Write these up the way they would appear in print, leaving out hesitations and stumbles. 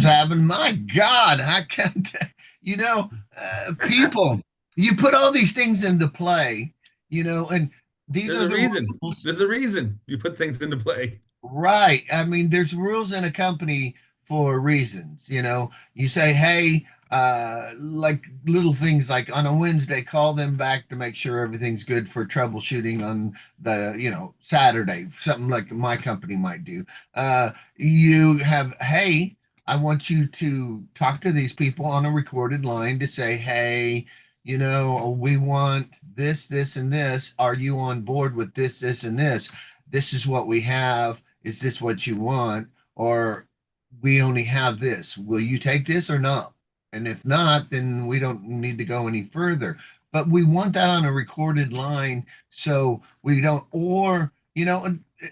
something's happened. My God, I can't, people, you put all these things into play, and these There's are a the reason. rules. There's a reason you put things into play. Right. I mean, there's rules in a company for reasons. You say, hey, like little things like on a Wednesday, call them back to make sure everything's good for troubleshooting on Saturday, something like my company might do. You have, hey, I want you to talk to these people on a recorded line to say, hey, we want this, this, and this. Are you on board with this, this, and this? This is what we have. Is this what you want? Or we only have this. Will you take this or not? And if not, then we don't need to go any further. But we want that on a recorded line so we don't, and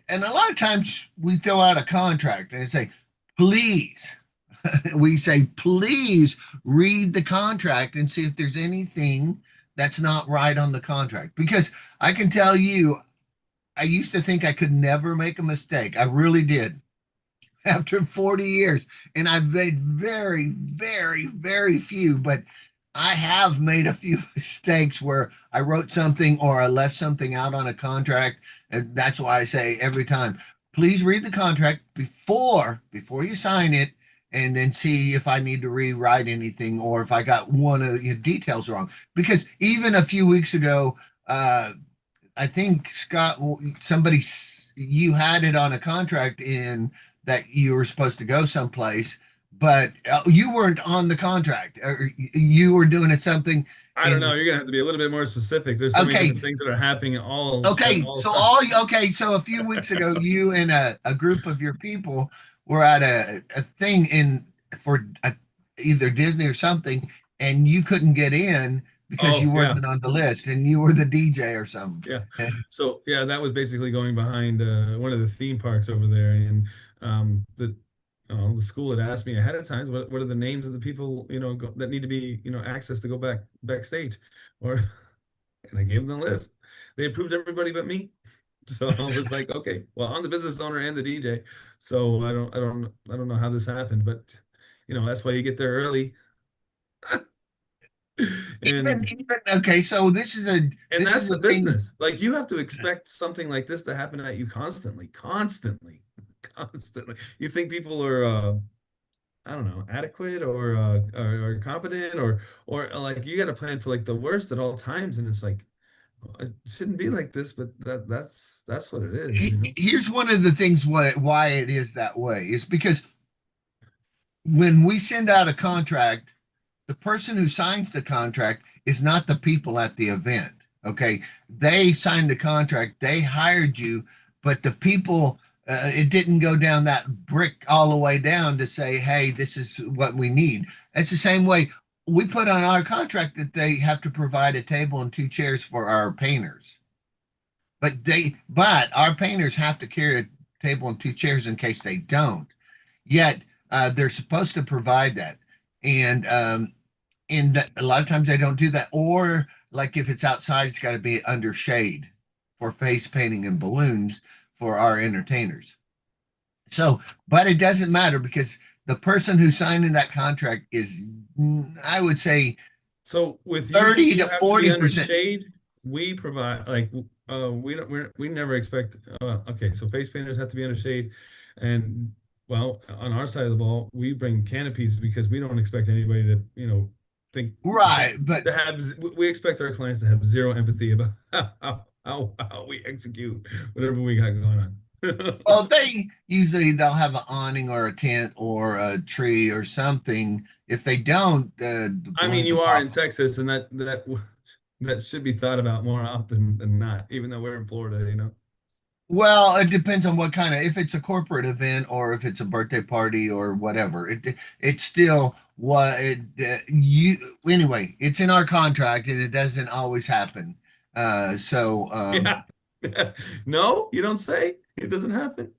a lot of times we throw out a contract and say, please, we say, please read the contract and see if there's anything that's not right on the contract. Because I can tell you, I used to think I could never make a mistake. I really did after 40 years. And I've made very, very, very few, but I have made a few mistakes where I wrote something or I left something out on a contract. And that's why I say every time, please read the contract before you sign it and then see if I need to rewrite anything or if I got one of the details wrong. Because even a few weeks ago, I think Scott, you had it on a contract in that you were supposed to go someplace, but you weren't on the contract, or you were doing it something. I don't know. And You're gonna have to be a little bit more specific. There's so many okay, different things that are happening all at okay, all so times. so a few weeks ago, you and a group of your people were at a thing for either Disney or something, and you couldn't get in because you Oh yeah, wasn't on the list, and you were the DJ or something. yeah. So yeah, that was basically going behind one of the theme parks over there, and the the school had asked me ahead of time what are the names of the people that need to be access to go backstage, or and I gave them the list. They approved everybody but me. So I was like, okay, well, I'm the business owner and the DJ, so I don't know how this happened, but that's why you get there early. Even, and even okay, so and this that's is the a thing. business. Like you have to expect something like this to happen at you constantly, constantly, constantly. You think people are I don't know, adequate or competent or like you got to plan for like the worst at all times, and it's like it shouldn't be like this, but that's what it is. Here's one of the things why it is that way is because when we send out a contract, the person who signs the contract is not the people at the event. Okay. They signed the contract, they hired you, but the people, it didn't go down that brick all the way down to say, hey, this is what we need. It's the same way we put on our contract that they have to provide a table and two chairs for our painters. But our painters have to carry a table and two chairs in case they don't. Yet they're supposed to provide that. And that a lot of times they don't do that, or like if it's outside it's got to be under shade for face painting and balloons for our entertainers. So but it doesn't matter because the person who's signing that contract is, I would say, So with you, 30 you to have to be under 40%. shade. We provide like we never expect. Okay, so face painters have to be under shade, and well, on our side of the ball, we bring canopies because we don't expect anybody to think Right, but to have. We expect our clients to have zero empathy about how we execute whatever we got going on. well, they'll have an awning or a tent or a tree or something. If they don't, the I mean, balloons will you are pop. in Texas, and that should be thought about more often than not, even though we're in Florida. Well, it depends on what kind of, if it's a corporate event or if it's a birthday party or whatever. It's still what it you anyway. It's in our contract and it doesn't always happen. So Yeah. No, you don't say. It doesn't happen.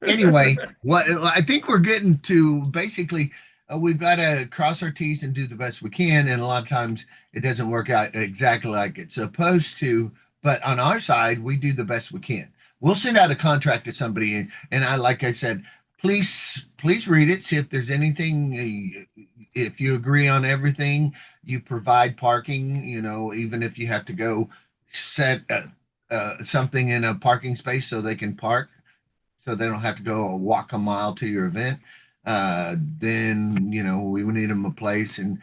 anyway, what I think we're getting to basically, we've got to cross our T's and do the best we can, and a lot of times it doesn't work out exactly like it's supposed to. But on our side, we do the best we can. We'll send out a contract to somebody, and I, like I said, please read it. See if there's anything. If you agree on everything, you provide parking. You know, even if you have to go set something in a parking space so they can park, so they don't have to go walk a mile to your event. Then you know we would need them a place, and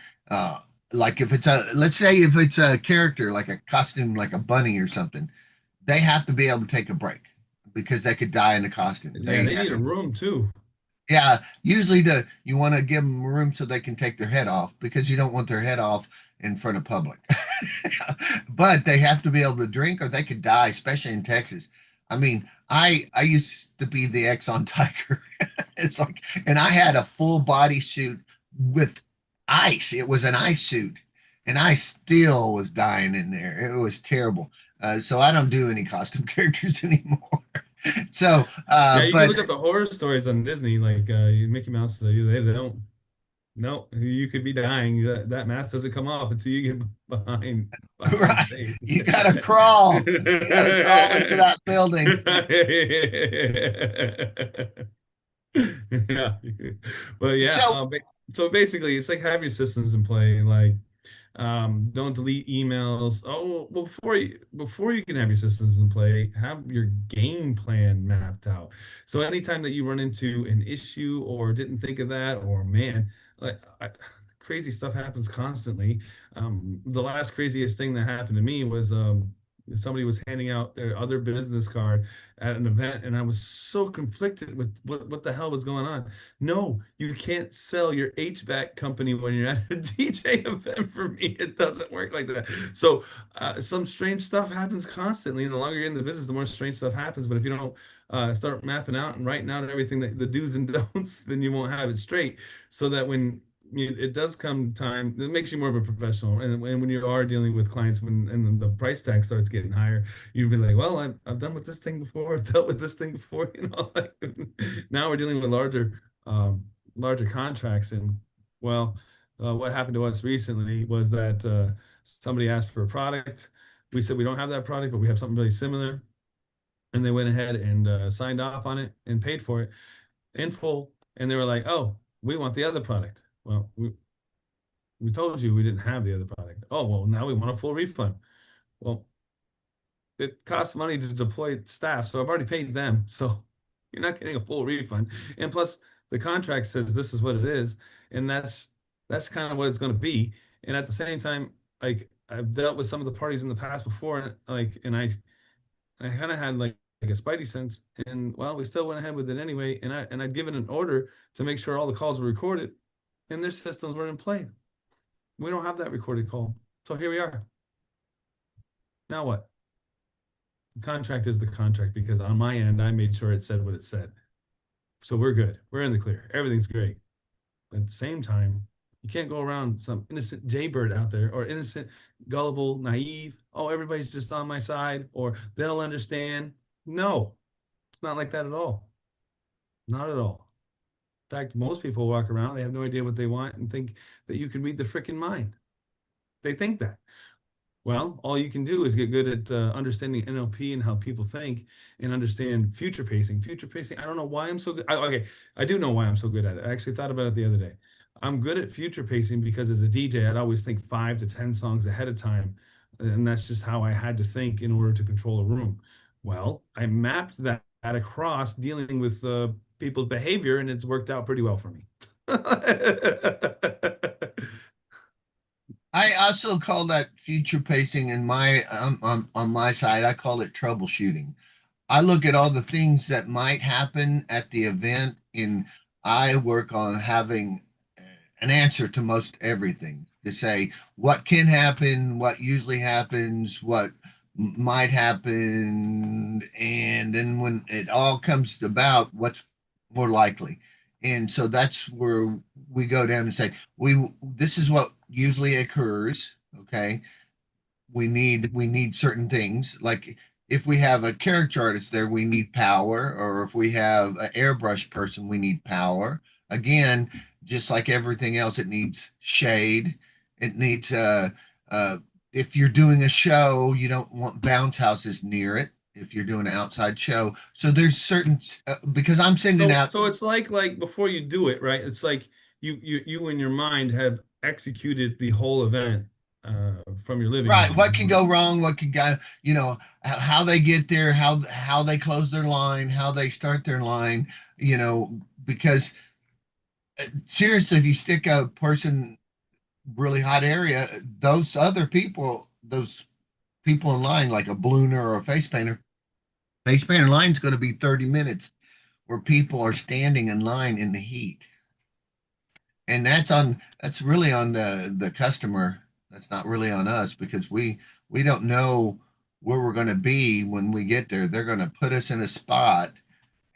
like if it's a, let's say if it's a character like a costume like a bunny or something, they have to be able to take a break because they could die in the costume. Yeah, They they have need a room too. Yeah, usually you want to give them room so they can take their head off because you don't want their head off in front of public. But they have to be able to drink or they could die, especially in Texas. I mean, I used to be the Exxon Tiger. It's like, and I had a full body suit with ice. It was an ice suit, and I still was dying in there. It was terrible. So I don't do any costume characters anymore. So, Yeah, you can but look up the horror stories on Disney, like Mickey Mouse. They don't. No, you could be dying. That mask doesn't come off until you get behind right, stage. you gotta crawl. You gotta crawl into that building. Yeah. Well, yeah. So So basically, it's like have your systems in play. Like, don't delete emails. Oh, well, before you can have your systems in play, have your game plan mapped out. So anytime that you run into an issue or didn't think of that, or man, crazy stuff happens constantly. The last craziest thing that happened to me was somebody was handing out their other business card at an event, and I was so conflicted with what the hell was going on. No, you can't sell your HVAC company when you're at a DJ event. For me, it doesn't work like that. So some strange stuff happens constantly, and the longer you're in the business, the more strange stuff happens. But if you don't start mapping out and writing out everything that the do's and don'ts, then you won't have it straight. So that when it does come time, it makes you more of a professional. And when you are dealing with clients, when and the price tag starts getting higher, you'd be like, well, I've done with this thing before, I've dealt with this thing before, like now we're dealing with larger contracts. And well, what happened to us recently was that somebody asked for a product. We said we don't have that product, but we have something really similar. And they went ahead and signed off on it and paid for it in full. And they were like, oh, we want the other product. Well, we told you we didn't have the other product. Oh, well, now we want a full refund. Well, it costs money to deploy staff, so I've already paid them. So you're not getting a full refund. And plus, the contract says this is what it is, and that's kind of what it's going to be. And at the same time, like I've dealt with some of the parties in the past before, and I kind of had like a spidey sense, and well, we still went ahead with it anyway. And I'd given an order to make sure all the calls were recorded, and their systems were in play. We don't have that recorded call, so here we are. Now what? The contract is the contract because on my end, I made sure it said what it said. So we're good. We're in the clear. Everything's great. But at the same time, you can't go around some innocent jaybird out there or innocent, gullible, naive. Oh, everybody's just on my side or they'll understand. No, it's not like that at all. Not at all. In fact, most people walk around, they have no idea what they want and think that you can read the freaking mind. They think that. Well, all you can do is get good at understanding NLP and how people think and understand future pacing. Future pacing, I don't know why I'm so good. Okay, I do know why I'm so good at it. I actually thought about it the other day. I'm good at future pacing because as a DJ, I'd always think 5 to 10 songs ahead of time. And that's just how I had to think in order to control a room. Well, I mapped that across dealing with people's behavior, and it's worked out pretty well for me. I also call that future pacing in my on my side. I call it troubleshooting. I look at all the things that might happen at the event, and I work on having an answer to most everything to say what can happen, what usually happens, what might happen, and then when it all comes about, what's more likely. And so that's where we go down and say, this is what usually occurs. Okay, we need certain things like if we have a character artist there we need power, or if we have an airbrush person we need power. Again, just like everything else, it needs shade. It needs uh if you're doing a show, you don't want bounce houses near it. if you're doing an outside show. So there's certain because I'm sending So out. so it's like before you do it, right? It's like you in your mind have executed the whole event from your living Right. What can room. go wrong? What can go, how they get there, how they close their line, how they start their line, because seriously, if you stick a person really hot area, those people in line, like a ballooner or a face painter line is going to be 30 minutes where people are standing in line in the heat. And that's really on the customer. That's not really on us because we don't know where we're going to be when we get there. They're going to put us in a spot,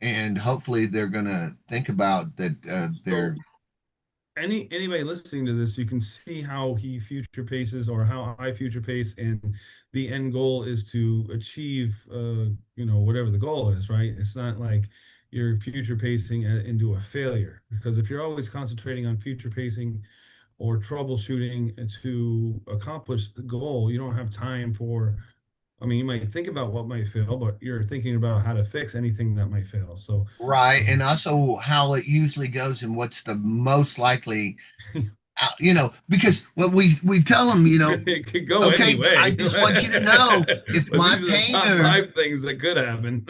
and hopefully they're going to think about that. They're So anybody listening to this, you can see how he future paces or how I future pace, and the end goal is to achieve, whatever the goal is, right? It's not like you're future pacing into a failure, because if you're always concentrating on future pacing or troubleshooting to accomplish the goal, you don't have time for. I mean, you might think about what might fail, but you're thinking about how to fix anything that might fail. So, right, and um, also how it usually goes and what's the most likely, because when we tell them, it could go okay, any I way. just want you to know if But my these are the top painter. five things that could happen.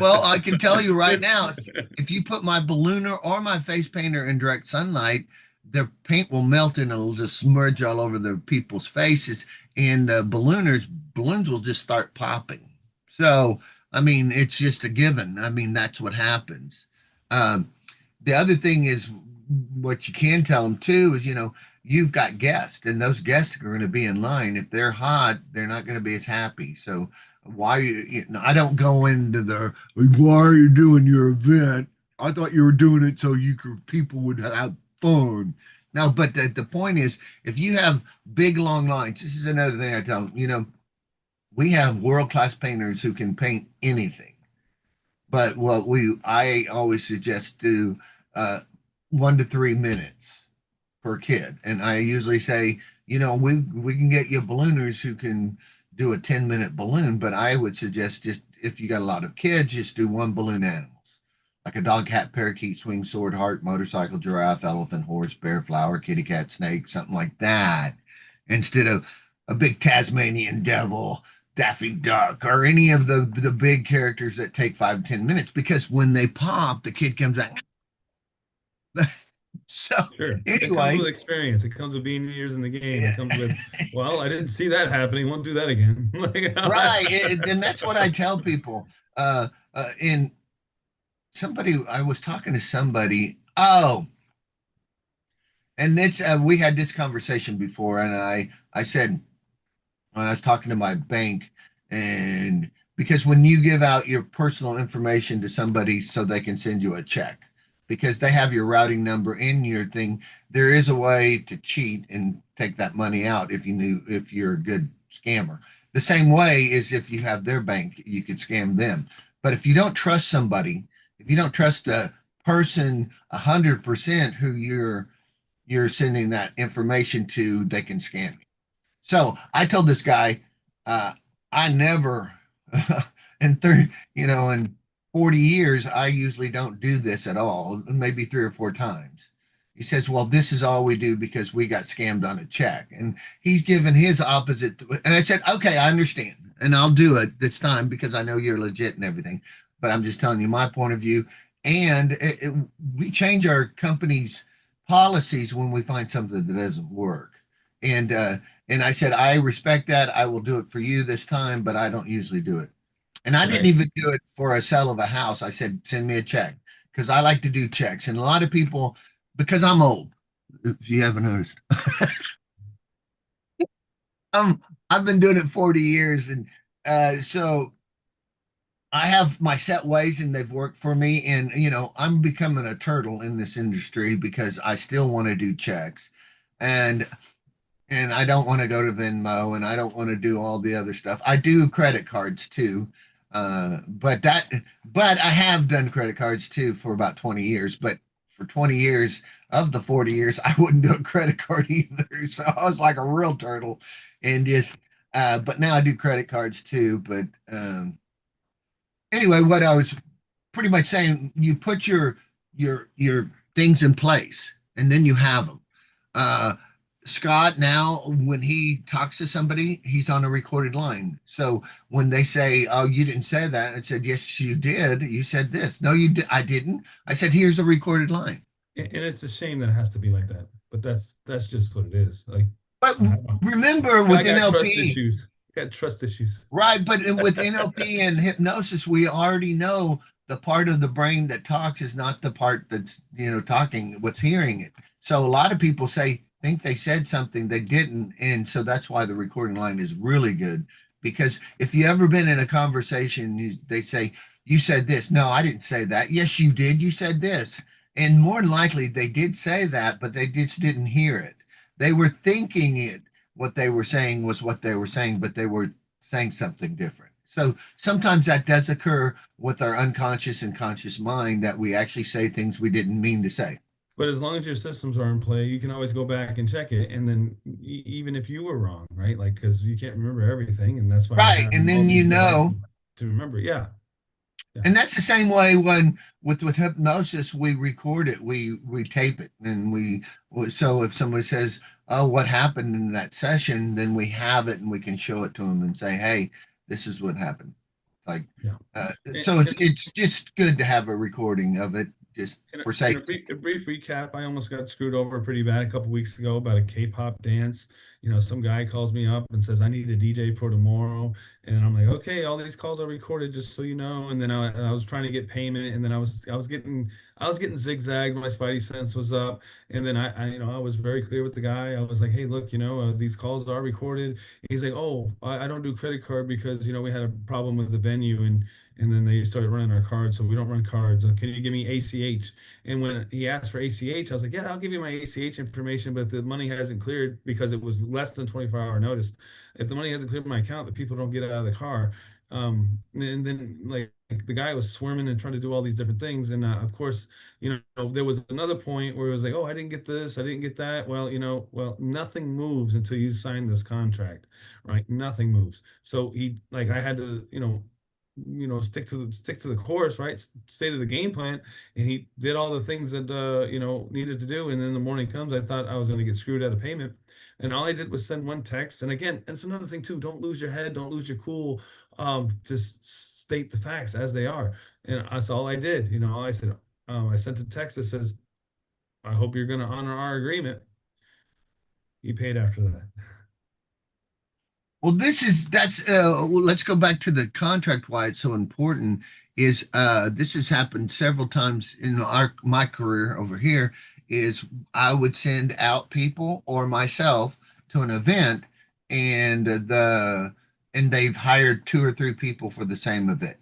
Well, I can tell you right now, if you put my ballooner or my face painter in direct sunlight, the paint will melt and it'll just smudge all over the people's faces, and the balloons will just start popping. So, I mean, it's just a given. I mean, that's what happens. Um, the other thing is what you can tell them too is, you've got guests, and those guests are going to be in line. If they're hot, they're not going to be as happy. So why I don't go into the why are you doing your event? I thought you were doing it so you could people would have fun. No, but the point is, if you have big long lines, this is another thing I tell them. We have world class painters who can paint anything. But what I always suggest do 1 to 3 minutes per kid. And I usually say, we can get you ballooners who can do a 10-minute balloon, but I would suggest just if you got a lot of kids, just do one balloon animals. Like a dog, cat, parakeet, swing, sword, heart, motorcycle, giraffe, elephant, horse, bear, flower, kitty, cat, snake, something like that. Instead of a big Tasmanian devil, Daffy Duck, or any of the big characters that take 5 to 10 minutes, because when they pop, the kid comes back. So Sure. It comes anyway, with experience. It comes with being years in the game. It comes yeah. with, well, I didn't see that happening. Won't do that again. Like, Right. And that's what I tell people. And somebody, I was talking to somebody. Oh, and it's we had this conversation before, and I said when I was talking to my bank, and because when you give out your personal information to somebody so they can send you a check, because they have your routing number in your thing, there is a way to cheat and take that money out if you're a good scammer. The same way is if you have their bank, you could scam them. But if you don't trust somebody, if you don't trust the person 100% who you're sending that information to, they can scam you. So I told this guy, uh, I never, in 30, in 40 years, I usually don't do this at all, maybe 3 or 4 times. He says, well, this is all we do because we got scammed on a check. And he's given his opposite. And I said, okay, I understand. And I'll do it this time because I know you're legit and everything. But I'm just telling you my point of view. And we change our company's policies when we find something that doesn't work. And and I said, I respect that. I will do it for you this time, but I don't usually do it. And I didn't right. even do it for a sale of a house. I said, send me a check because I like to do checks. And a lot of people, because I'm old, if you haven't noticed, I've been doing it 40 years. And so I have my set ways and they've worked for me. And, I'm becoming a turtle in this industry because I still want to do checks. And I don't want to go to Venmo and I don't want to do all the other stuff. I do credit cards too. But I have done credit cards too for about 20 years. But for 20 years of the 40 years, I wouldn't do a credit card either. So I was like a real turtle and but now I do credit cards too. But anyway, what I was pretty much saying, you put your things in place, and then you have them. Uh, Scott now, when he talks to somebody, he's on a recorded line. So when they say, "Oh, you didn't say that," I said, "Yes, you did. You said this." "No, you did. I didn't." I said, "Here's a recorded line." And it's a shame that it has to be like that, but that's just what it is. Like, But I, remember, I with got trust NLP, issues. Got trust issues. right? But with NLP and hypnosis, we already know the part of the brain that talks is not the part that's, talking, what's hearing it. So a lot of people think they said something they didn't, and so that's why the recording line is really good. Because if you ever been in a conversation, they say, "You said this." "No, I didn't say that." "Yes, you did. You said this." And more than likely, they did say that, but they just didn't hear it. They were thinking it. What they were saying was what they were saying, but they were saying something different. So sometimes that does occur with our unconscious and conscious mind, that we actually say things we didn't mean to say. But as long as your systems are in play, you can always go back and check it. And then even if you were wrong, right? Like, because you can't remember everything, and that's why we're Right. And having all then these devices to remember. Yeah, yeah, and that's the same way when with hypnosis we record it, we tape it, and so if somebody says, "Oh, what happened in that session?" then we have it and we can show it to them and say, "Hey, this is what happened." Like, yeah. uh, And, so it's and it's just good to have a recording of it, just for in safety. a brief recap, I almost got screwed over pretty bad a couple weeks ago about a K-pop dance. You know, some guy calls me up and says, "I need a DJ for tomorrow." And I'm like, "Okay, all these calls are recorded, just so you know." And then I was trying to get payment, and then I was getting zigzagged. My spidey sense was up, and then I was very clear with the guy. I was like, "Hey, look, these calls are recorded." He's like, "Oh, I don't do credit card because we had a problem with the venue, and then they started running our cards, so we don't run cards. Can you give me ACH?" And when he asked for ACH, I was like, "Yeah, I'll give you my ACH information, but the money hasn't cleared because it was less than 24-hour notice. If the money hasn't cleared my account, the people don't get out of the car." And then like the guy was swarming and trying to do all these different things. And of course, there was another point where it was like, "Oh, I didn't get this, I didn't get that." Well, nothing moves until you sign this contract, right? Nothing moves. So I had to, stick to the course, right? State of the game plan, and he did all the things that needed to do. And then the morning comes, I thought I was going to get screwed out of payment, and all I did was send one text. And again, it's another thing too: don't lose your head, don't lose your cool. Just state the facts as they are, and that's all I did. All I said, I sent a text that says, "I hope you're going to honor our agreement." He paid after that. Well, well, let's go back to the contract. Why it's so important is, this has happened several times in my career over here. Is I would send out people or myself to an event, and they've hired two or three people for the same event,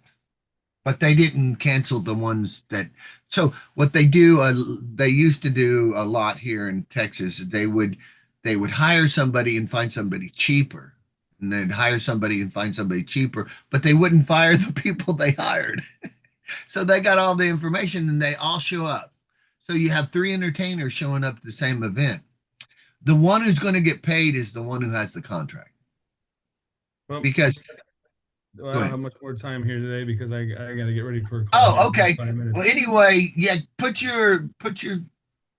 but they didn't cancel the ones that. So what they used to do a lot here in Texas. They would hire somebody and find somebody cheaper, and they'd hire somebody and find somebody cheaper, but they wouldn't fire the people they hired. So they got all the information and they all show up. So you have three entertainers showing up at the same event. The one who's going to get paid is the one who has the contract. Well, Because I go don't ahead. have much more time here today because I got to get ready for a call here Oh, in the next okay. 5 minutes. Well, anyway, yeah, put your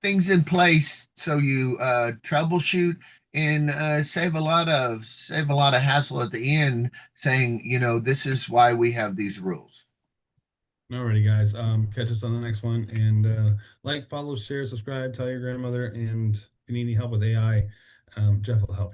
things in place so you troubleshoot, and save a lot of hassle at the end, saying, this is why we have these rules. Alrighty, guys. Catch us on the next one. And like, follow, share, subscribe, tell your grandmother. And if you need any help with AI, Jeff will help you.